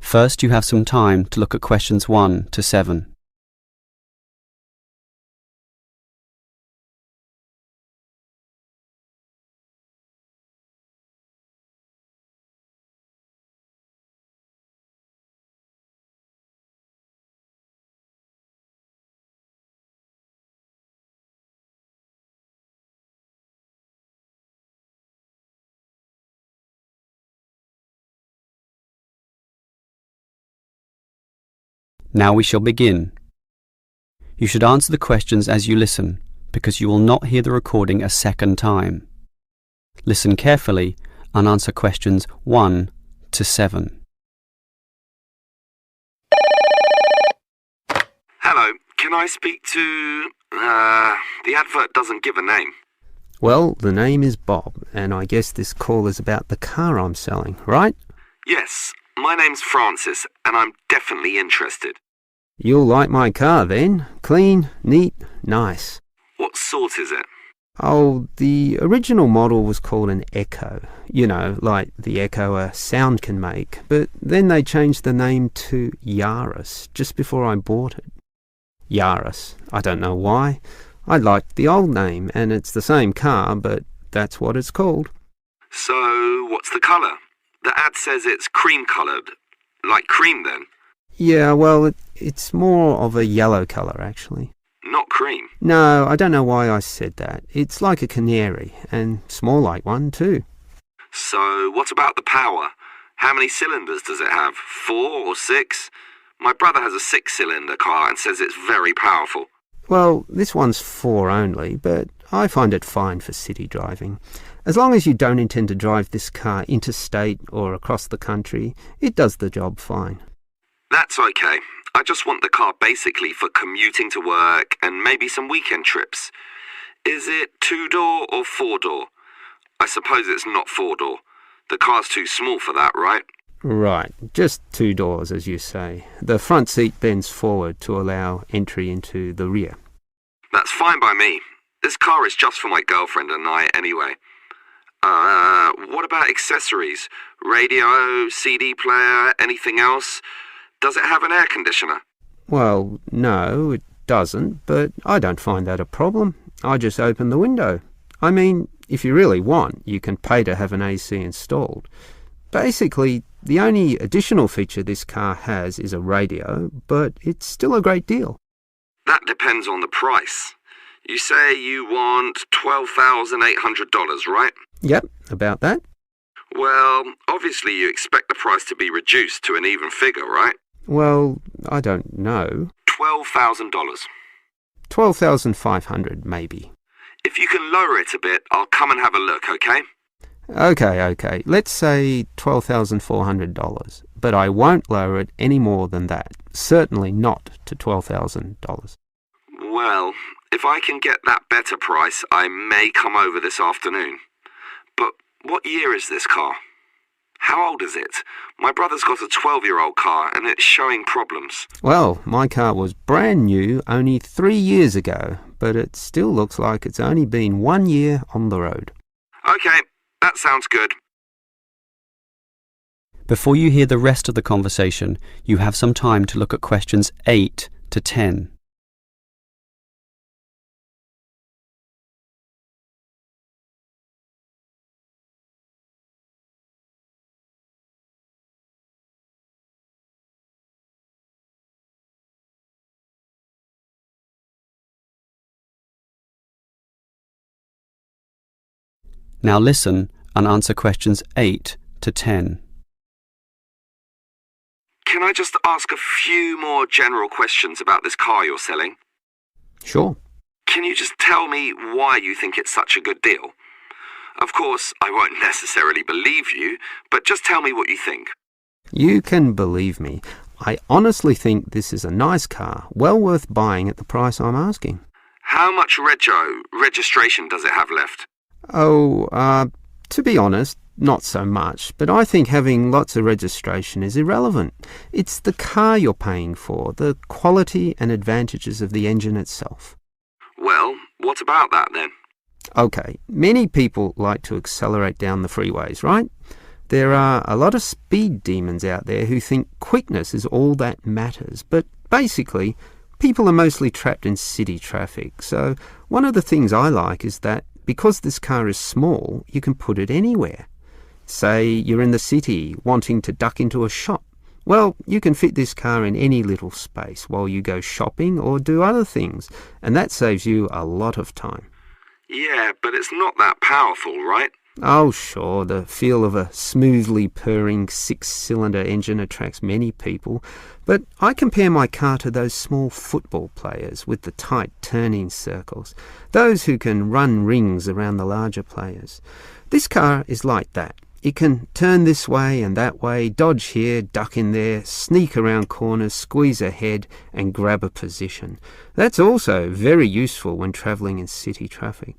First, you have some time to look at questions 1 to 7. Now we shall begin. You should answer the questions as you listen, because you will not hear the recording a second time. Listen carefully and answer questions 1 to 7. Hello, can I speak to... the advert doesn't give a name. Well, the name is Bob, and I guess this call is about the car I'm selling, right? Yes, my name's Francis, and I'm definitely interested. You'll like my car then. Clean, neat, nice. What sort is it? Oh, the original model was called an Echo. You know, like the echo a sound can make. But then they changed the name to Yaris just before I bought it. Yaris. I don't know why. I liked the old name, and it's the same car, but that's what it's called. So, what's the colour? The ad says it's cream-coloured. Like cream, then? Yeah, well, it's more of a yellow colour, actually. Not cream? No, I don't know why I said that. It's like a canary, and small like one, too. So, what about the power? How many cylinders does it have? 4 or 6? My brother has a 6-cylinder car and says it's very powerful. Well, this one's 4 only, but I find it fine for city driving. As long as you don't intend to drive this car interstate or across the country, it does the job fine. That's okay. I just want the car basically for commuting to work and maybe some weekend trips. Is it 2-door or 4-door? I suppose it's not 4-door. The car's too small for that, right? Right, just 2 doors, as you say. The front seat bends forward to allow entry into the rear. That's fine by me. This car is just for my girlfriend and I anyway. What about accessories? Radio, CD player, anything else? Does it have an air conditioner? Well, no, it doesn't, but I don't find that a problem. I just open the window. I mean, if you really want, you can pay to have an AC installed. Basically, the only additional feature this car has is a radio, but it's still a great deal. That depends on the price. You say you want $12,800, right? Yep, about that. Well, obviously you expect the price to be reduced to an even figure, right? Well, I don't know. $12,000. $12,500, maybe. If you can lower it a bit, I'll come and have a look, okay? Okay. Let's say $12,400, but I won't lower it any more than that. Certainly not to $12,000. Well, if I can get that better price, I may come over this afternoon. But what year is this car? How old is it? My brother's got a 12-year-old car and it's showing problems. Well, my car was brand new only 3 years ago, but it still looks like it's only been 1 year on the road. Okay, that sounds good. Before you hear the rest of the conversation, you have some time to look at questions 8 to 10. Now listen and answer questions 8 to 10. Can I just ask a few more general questions about this car you're selling? Sure. Can you just tell me why you think it's such a good deal? Of course, I won't necessarily believe you, but just tell me what you think. You can believe me. I honestly think this is a nice car, well worth buying at the price I'm asking. How much registration does it have left? To be honest, not so much, but I think having lots of registration is irrelevant. It's the car you're paying for, the quality and advantages of the engine itself. Well, what about that then? Okay, many people like to accelerate down the freeways, right? There are a lot of speed demons out there who think quickness is all that matters, but basically, people are mostly trapped in city traffic. So one of the things I like is that because this car is small, you can put it anywhere. Say you're in the city wanting to duck into a shop. Well, you can fit this car in any little space while you go shopping or do other things, and that saves you a lot of time. Yeah, but it's not that powerful, right? Oh, sure, the feel of a smoothly purring six-cylinder engine attracts many people, but I compare my car to those small football players with the tight turning circles, those who can run rings around the larger players. This car is like that. It can turn this way and that way, dodge here, duck in there, sneak around corners, squeeze ahead and grab a position. That's also very useful when travelling in city traffic.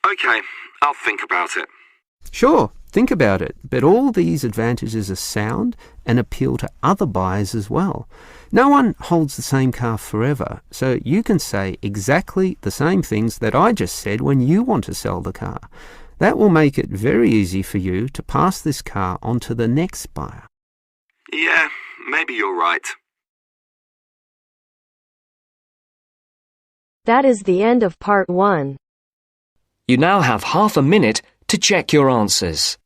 Okay, I'll think about it. Sure, think about it, but all these advantages are sound and appeal to other buyers as well. No one holds the same car forever, so you can say exactly the same things that I just said when you want to sell the car. That will make it very easy for you to pass this car on to the next buyer. Yeah, maybe you're right. That is the end of part 1. You now have half a minute to check your answers.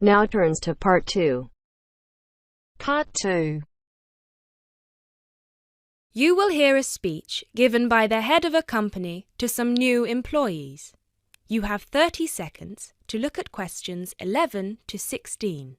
Now turns to part 2. Part 2. You will hear a speech given by the head of a company to some new employees. You have 30 seconds to look at questions 11 to 16.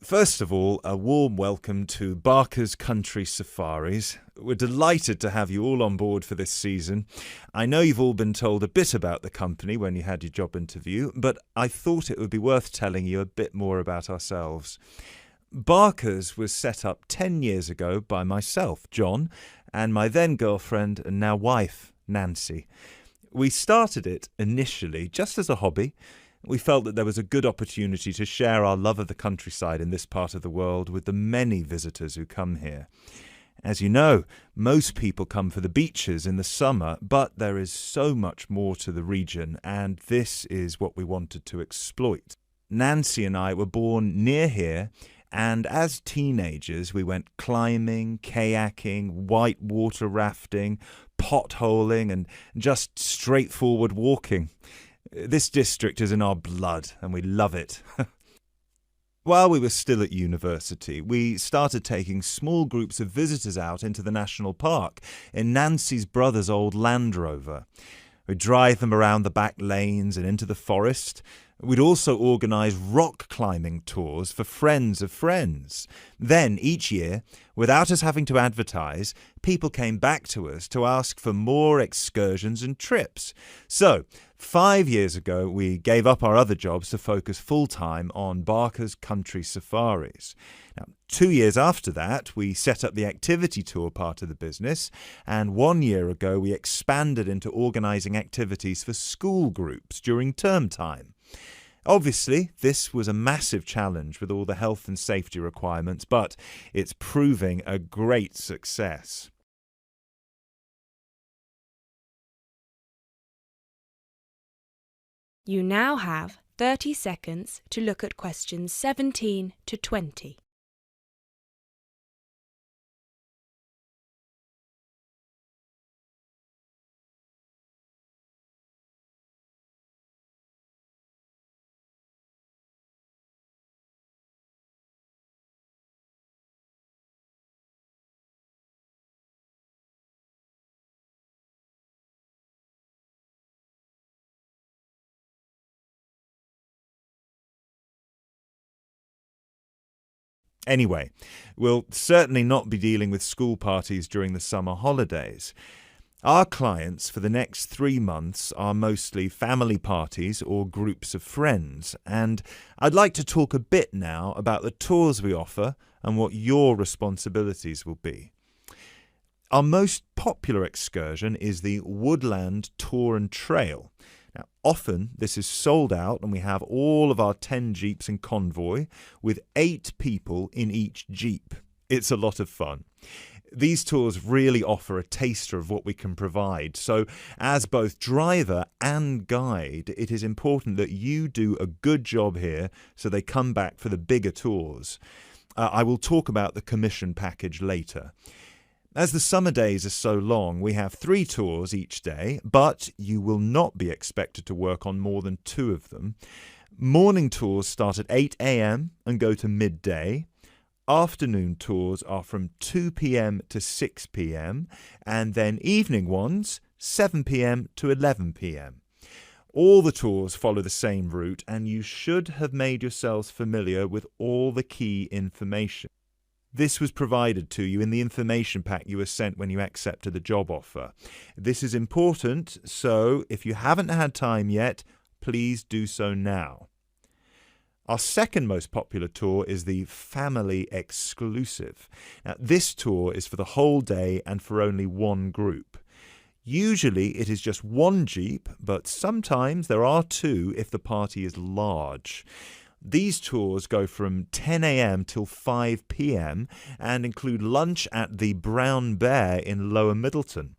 First of all, a warm welcome to Barker's Country Safaris. We're delighted to have you all on board for this season. I know you've all been told a bit about the company when you had your job interview, but I thought it would be worth telling you a bit more about ourselves. Barker's was set up 10 years ago by myself, John, and my then girlfriend and now wife, Nancy. We started it initially just as a hobby. We felt that there was a good opportunity to share our love of the countryside in this part of the world with the many visitors who come here. As you know, most people come for the beaches in the summer, but there is so much more to the region, and this is what we wanted to exploit. Nancy and I were born near here, and as teenagers we went climbing, kayaking, whitewater rafting, potholing, and just straightforward walking. This district is in our blood, and we love it. While we were still at university, we started taking small groups of visitors out into the national park in Nancy's brother's old Land Rover. We'd drive them around the back lanes and into the forest. We'd also organise rock climbing tours for friends of friends. Then, each year, without us having to advertise, people came back to us to ask for more excursions and trips. So, 5 years ago, we gave up our other jobs to focus full-time on Barker's Country Safaris. Now, 2 years after that, we set up the activity tour part of the business, and 1 year ago, we expanded into organising activities for school groups during term time. Obviously, this was a massive challenge with all the health and safety requirements, but it's proving a great success. You now have 30 seconds to look at questions 17 to 20. Anyway, we'll certainly not be dealing with school parties during the summer holidays. Our clients for the next 3 months are mostly family parties or groups of friends, and I'd like to talk a bit now about the tours we offer and what your responsibilities will be. Our most popular excursion is the Woodland Tour and Trail. Now, often this is sold out and we have all of our 10 jeeps in convoy with 8 people in each jeep. It's a lot of fun. These tours really offer a taster of what we can provide. So as both driver and guide, it is important that you do a good job here so they come back for the bigger tours. I will talk about the commission package later. As the summer days are so long, we have 3 tours each day, but you will not be expected to work on more than 2 of them. Morning tours start at 8 a.m. and go to midday. Afternoon tours are from 2 p.m. to 6 p.m. and then evening ones 7 p.m. to 11 p.m. All the tours follow the same route and you should have made yourselves familiar with all the key information. This was provided to you in the information pack you were sent when you accepted the job offer. This is important, so if you haven't had time yet, please do so now. Our second most popular tour is the Family Exclusive. Now, this tour is for the whole day and for only one group. Usually it is just one jeep, but sometimes there are 2 if the party is large. These tours go from 10 a.m. till 5 p.m. and include lunch at the Brown Bear in Lower Middleton.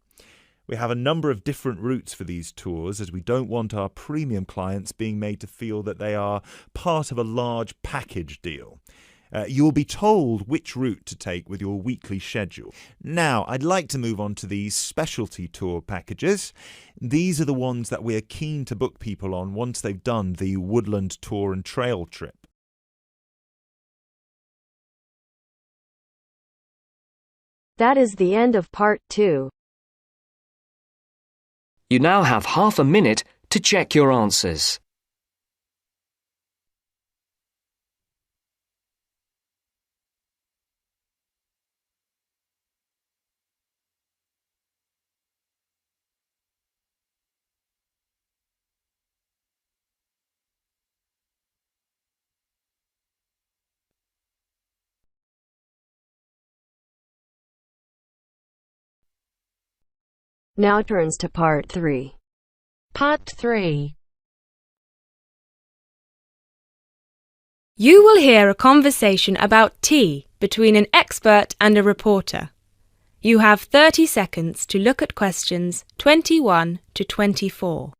We have a number of different routes for these tours as we don't want our premium clients being made to feel that they are part of a large package deal. You will be told which route to take with your weekly schedule. Now, I'd like to move on to the specialty tour packages. These are the ones that we are keen to book people on once they've done the Woodland Tour and Trail trip. That is the end of part 2. You now have half a minute to check your answers. Now turns to part 3. Part 3. You will hear a conversation about tea between an expert and a reporter. You have 30 seconds to look at questions 21 to 24.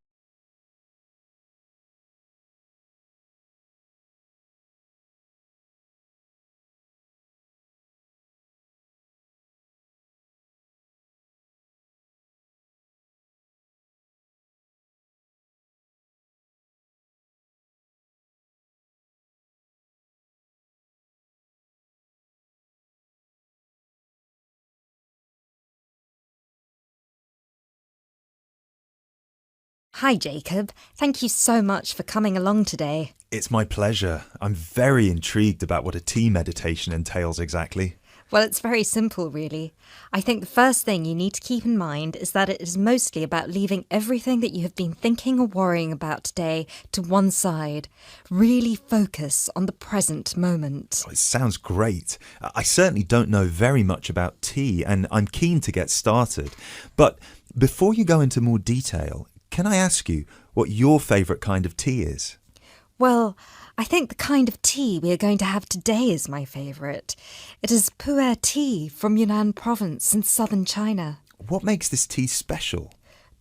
Hi, Jacob. Thank you so much for coming along today. It's my pleasure. I'm very intrigued about what a tea meditation entails exactly. Well, it's very simple, really. I think the first thing you need to keep in mind is that it is mostly about leaving everything that you have been thinking or worrying about today to one side. Really focus on the present moment. Oh, it sounds great. I certainly don't know very much about tea and I'm keen to get started. But before you go into more detail, can I ask you what your favourite kind of tea is? Well, I think the kind of tea we are going to have today is my favourite. It is pu'er tea from Yunnan province in southern China. What makes this tea special?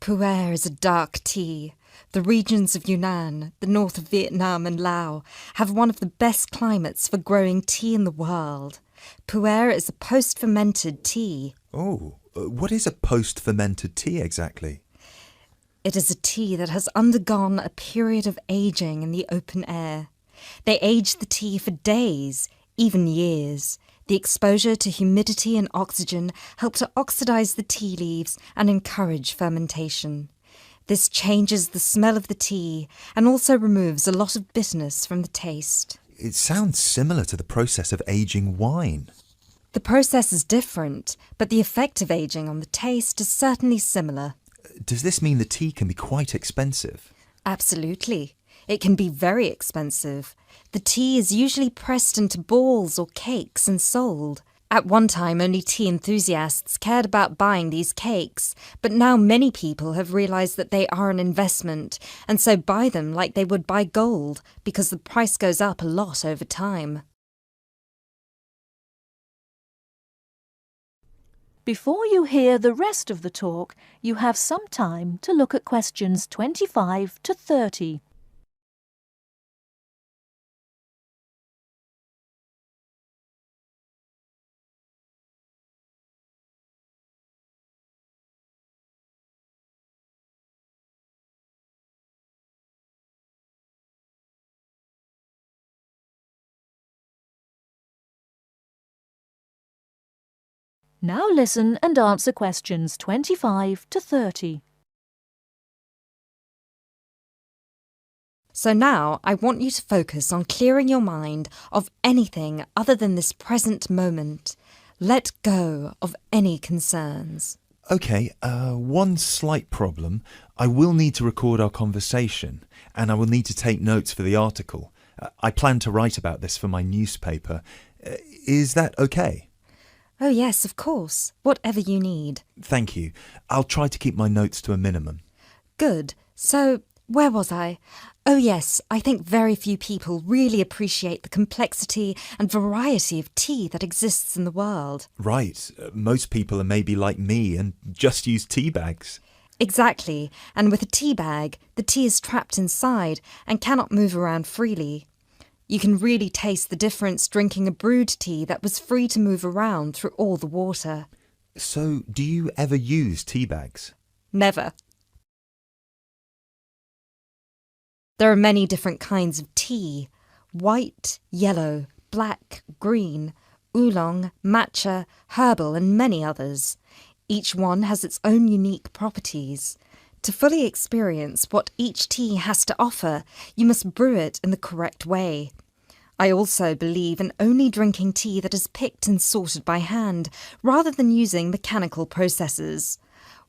Pu'er is a dark tea. The regions of Yunnan, the north of Vietnam and Laos, have one of the best climates for growing tea in the world. Pu'er is a post-fermented tea. Oh, what is a post-fermented tea exactly? It is a tea that has undergone a period of aging in the open air. They age the tea for days, even years. The exposure to humidity and oxygen help to oxidize the tea leaves and encourage fermentation. This changes the smell of the tea and also removes a lot of bitterness from the taste. It sounds similar to the process of aging wine. The process is different, but the effect of aging on the taste is certainly similar. Does this mean the tea can be quite expensive? Absolutely. It can be very expensive. The tea is usually pressed into balls or cakes and sold. At one time, only tea enthusiasts cared about buying these cakes, but now many people have realised that they are an investment, and so buy them like they would buy gold, because the price goes up a lot over time. Before you hear the rest of the talk, you have some time to look at questions 25 to 30. Now listen and answer questions 25 to 30. So now I want you to focus on clearing your mind of anything other than this present moment. Let go of any concerns. OK, one slight problem. I will need to record our conversation, and I will need to take notes for the article. I plan to write about this for my newspaper. Is that OK? Oh yes, of course. Whatever you need. Thank you. I'll try to keep my notes to a minimum. Good. So, where was I? Oh yes, I think very few people really appreciate the complexity and variety of tea that exists in the world. Right. Most people are maybe like me and just use tea bags. Exactly. And with a tea bag, the tea is trapped inside and cannot move around freely. You can really taste the difference drinking a brewed tea that was free to move around through all the water. So, do you ever use tea bags? Never. There are many different kinds of tea: white, yellow, black, green, oolong, matcha, herbal, and many others. Each one has its own unique properties. To fully experience what each tea has to offer, you must brew it in the correct way. I also believe in only drinking tea that is picked and sorted by hand, rather than using mechanical processes.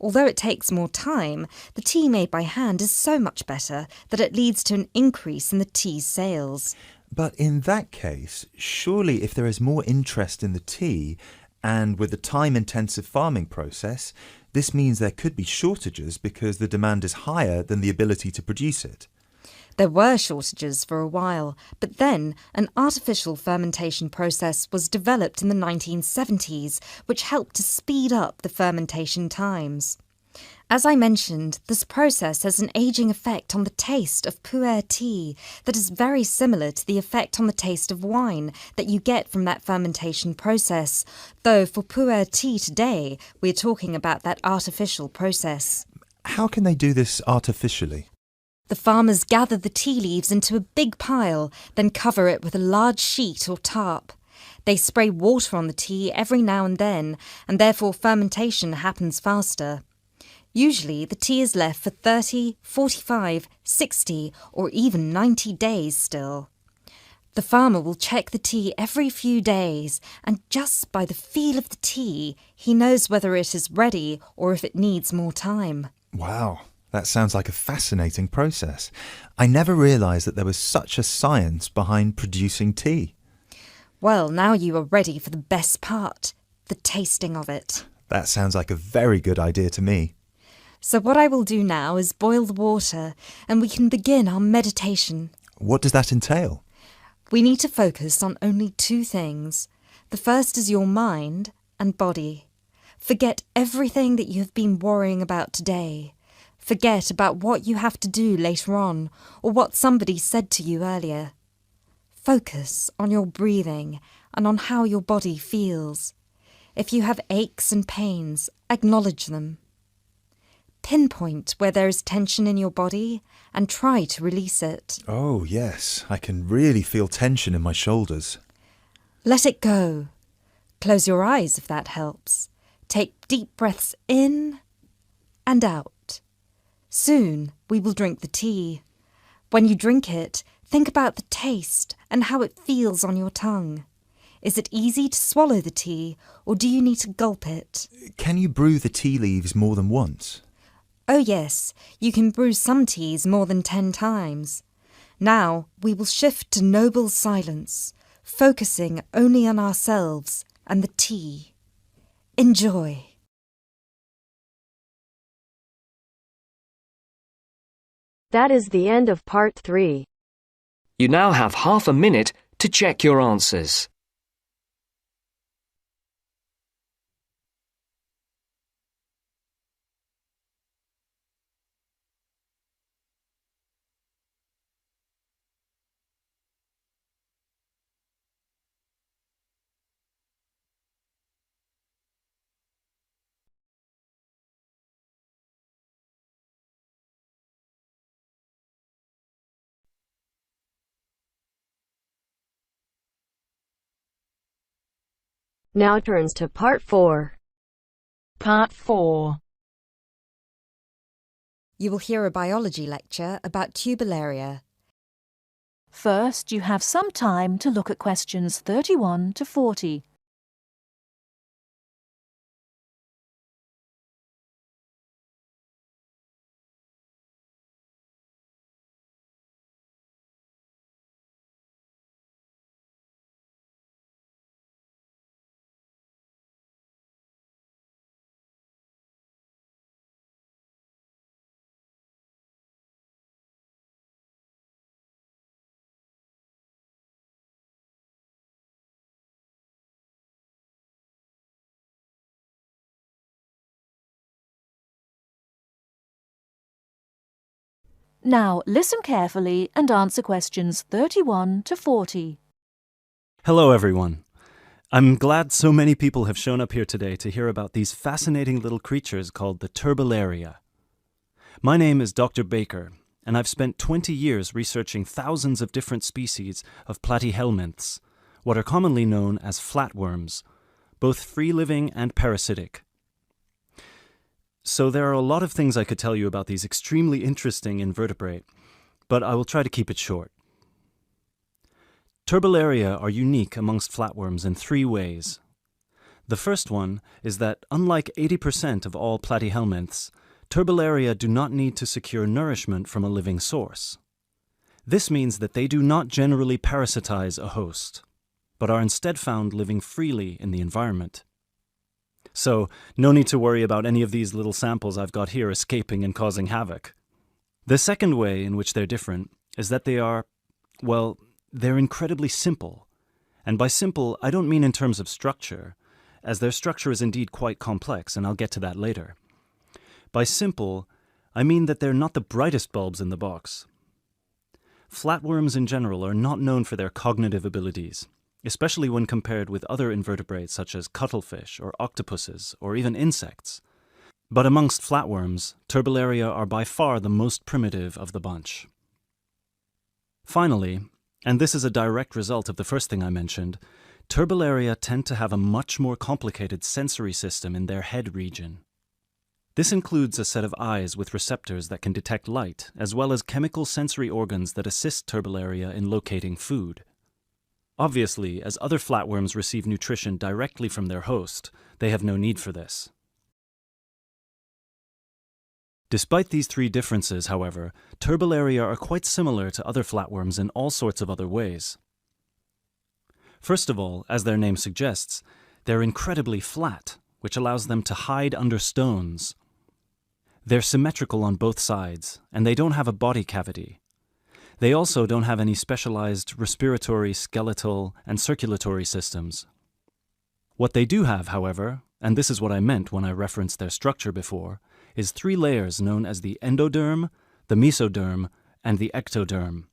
Although it takes more time, the tea made by hand is so much better that it leads to an increase in the tea's sales. But in that case, surely if there is more interest in the tea, and with the time-intensive farming process, this means there could be shortages because the demand is higher than the ability to produce it. There were shortages for a while, but then an artificial fermentation process was developed in the 1970s, which helped to speed up the fermentation times. As I mentioned, this process has an aging effect on the taste of pu'er tea that is very similar to the effect on the taste of wine that you get from that fermentation process, though for pu'er tea today, we're talking about that artificial process. How can they do this artificially? The farmers gather the tea leaves into a big pile, then cover it with a large sheet or tarp. They spray water on the tea every now and then, and therefore fermentation happens faster. Usually, the tea is left for 30, 45, 60, or even 90 days still. The farmer will check the tea every few days, and just by the feel of the tea, he knows whether it is ready or if it needs more time. Wow, that sounds like a fascinating process. I never realised that there was such a science behind producing tea. Well, now you are ready for the best part, the tasting of it. That sounds like a very good idea to me. So what I will do now is boil the water, and we can begin our meditation. What does that entail? We need to focus on only two things. The first is your mind and body. Forget everything that you have been worrying about today. Forget about what you have to do later on, or what somebody said to you earlier. Focus on your breathing and on how your body feels. If you have aches and pains, acknowledge them. Pinpoint where there is tension in your body and try to release it. Oh, yes. I can really feel tension in my shoulders. Let it go. Close your eyes if that helps. Take deep breaths in and out. Soon we will drink the tea. When you drink it, Think about the taste and how it feels on your tongue. Is it easy to swallow the tea, or do you need to gulp it? Can you brew the tea leaves more than once? Oh yes, you can brew some teas more than 10 times. Now we will shift to noble silence, focusing only on ourselves and the tea. Enjoy. That is the end of part 3. You now have half a minute to check your answers. Now turns to part 4. Part 4. You will hear a biology lecture about tuberlaria. First, you have some time to look at questions 31 to 40. Now listen carefully and answer questions 31 to 40. Hello, everyone. I'm glad so many people have shown up here today to hear about these fascinating little creatures called the turbellaria. My name is Dr. Baker, and I've spent 20 years researching thousands of different species of platyhelminths, what are commonly known as flatworms, both free-living and parasitic. So there are a lot of things I could tell you about these extremely interesting invertebrate, but I will try to keep it short. Turbellaria are unique amongst flatworms in 3 ways. The first one is that, unlike 80% of all platyhelminths, turbellaria do not need to secure nourishment from a living source. This means that they do not generally parasitize a host, but are instead found living freely in the environment. So, no need to worry about any of these little samples I've got here escaping and causing havoc. The second way in which they're different is that they are, well, they're incredibly simple. And by simple, I don't mean in terms of structure, as their structure is indeed quite complex, and I'll get to that later. By simple, I mean that they're not the brightest bulbs in the box. Flatworms in general are not known for their cognitive abilities, especially when compared with other invertebrates such as cuttlefish or octopuses or even insects. But amongst flatworms, turbellaria are by far the most primitive of the bunch. Finally, and this is a direct result of the first thing I mentioned, turbellaria tend to have a much more complicated sensory system in their head region. This includes a set of eyes with receptors that can detect light, as well as chemical sensory organs that assist turbellaria in locating food. Obviously, as other flatworms receive nutrition directly from their host, they have no need for this. Despite these 3 differences, however, turbellaria are quite similar to other flatworms in all sorts of other ways. First of all, as their name suggests, they're incredibly flat, which allows them to hide under stones. They're symmetrical on both sides, and they don't have a body cavity. They also don't have any specialized respiratory, skeletal, and circulatory systems. What they do have, however, and this is what I meant when I referenced their structure before, is 3 layers known as the endoderm, the mesoderm, and the ectoderm,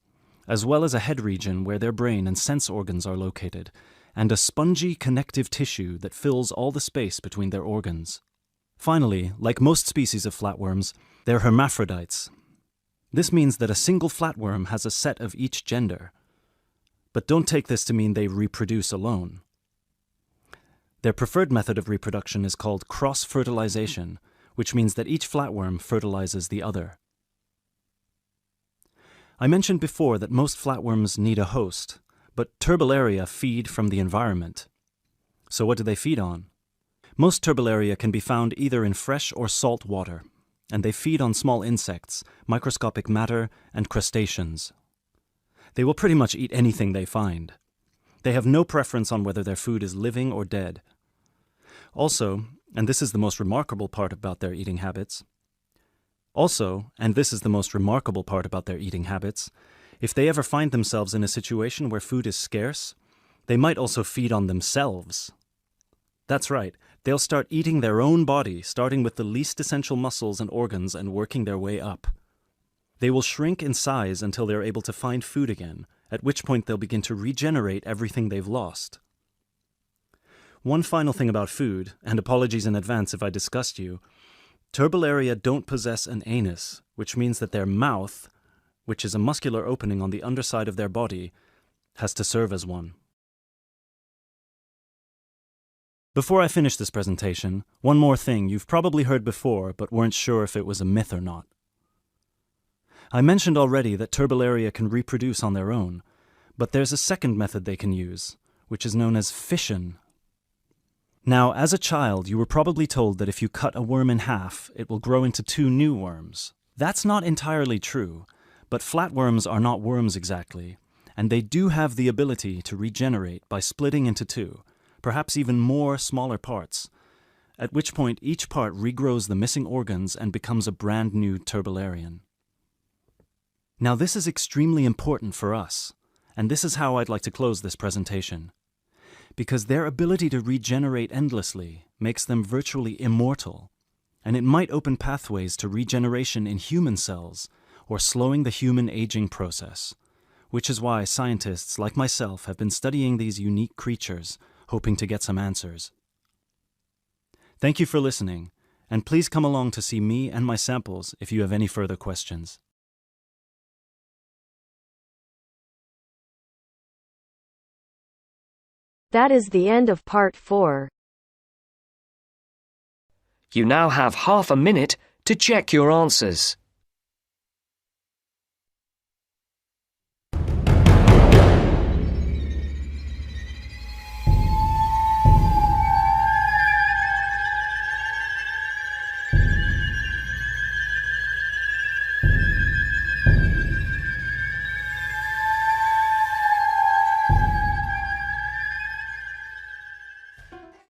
as well as a head region where their brain and sense organs are located, and a spongy connective tissue that fills all the space between their organs. Finally, like most species of flatworms, they're hermaphrodites. This means that a single flatworm has a set of each gender. But don't take this to mean they reproduce alone. Their preferred method of reproduction is called cross-fertilization, which means that each flatworm fertilizes the other. I mentioned before that most flatworms need a host, but Turbellaria feed from the environment. So what do they feed on? Most Turbellaria can be found either in fresh or salt water, and they feed on small insects, microscopic matter, and crustaceans. They will pretty much eat anything they find. They have no preference on whether their food is living or dead. Also, and this is the most remarkable part about their eating habits, if they ever find themselves in a situation where food is scarce, they might also feed on themselves. That's right, they'll start eating their own body, starting with the least essential muscles and organs and working their way up. They will shrink in size until they're able to find food again, at which point they'll begin to regenerate everything they've lost. One final thing about food, and apologies in advance if I disgust you, Turbellaria don't possess an anus, which means that their mouth, which is a muscular opening on the underside of their body, has to serve as one. Before I finish this presentation, one more thing you've probably heard before but weren't sure if it was a myth or not. I mentioned already that Turbellaria can reproduce on their own, but there's a second method they can use, which is known as fission. Now, as a child, you were probably told that if you cut a worm in half, it will grow into 2 new worms. That's not entirely true, but flatworms are not worms exactly, and they do have the ability to regenerate by splitting into 2, perhaps even more smaller parts, at which point each part regrows the missing organs and becomes a brand new Turbellarian. Now this is extremely important for us, and this is how I'd like to close this presentation. Because their ability to regenerate endlessly makes them virtually immortal, and it might open pathways to regeneration in human cells or slowing the human aging process, which is why scientists like myself have been studying these unique creatures, hoping to get some answers. Thank you for listening, and please come along to see me and my samples if you have any further questions. That is the end of part 4. You now have half a minute to check your answers.